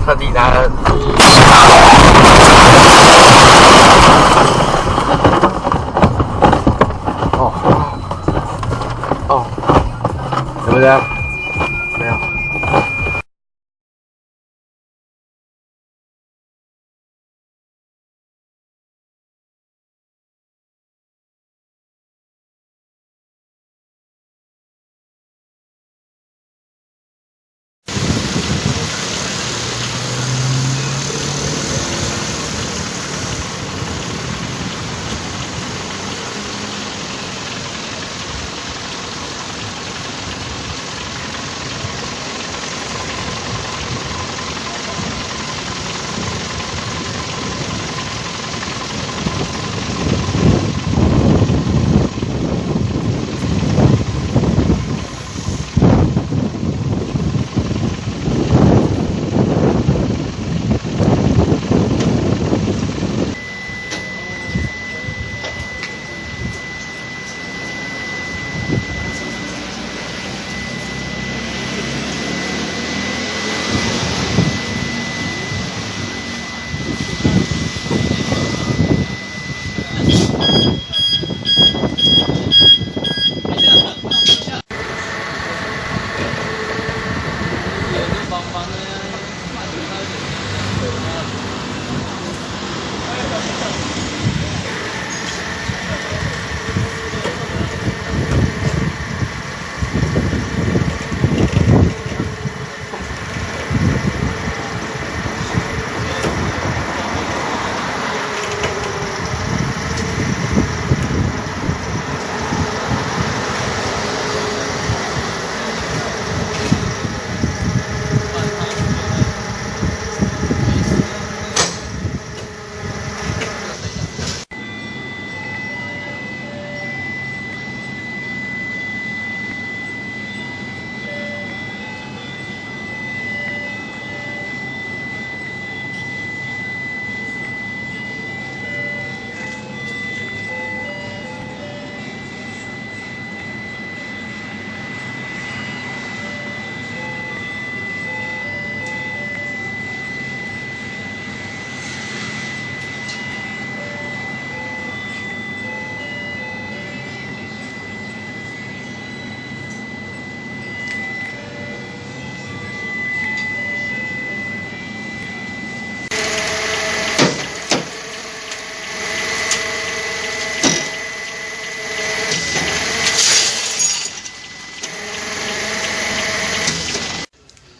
特地拿了。怎么样？没有。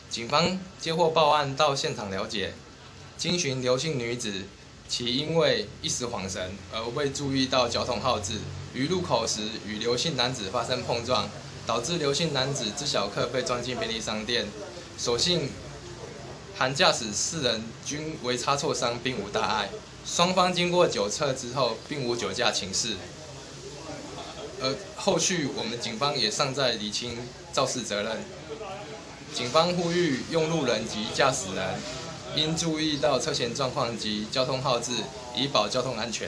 警方接获报案到现场了解，经询刘姓女子，其因为一时恍神而未注意到交通号志，于路口时与刘姓男子发生碰撞，导致刘姓男子知晓客被装进便利商店。所幸含驾驶4人均为擦挫伤，并无大碍。双方经过酒测之后，并无酒驾情事。后续我们警方也尚在厘清肇事责任。警方呼吁用路人及驾驶人应注意到车前状况及交通号志，以保交通安全。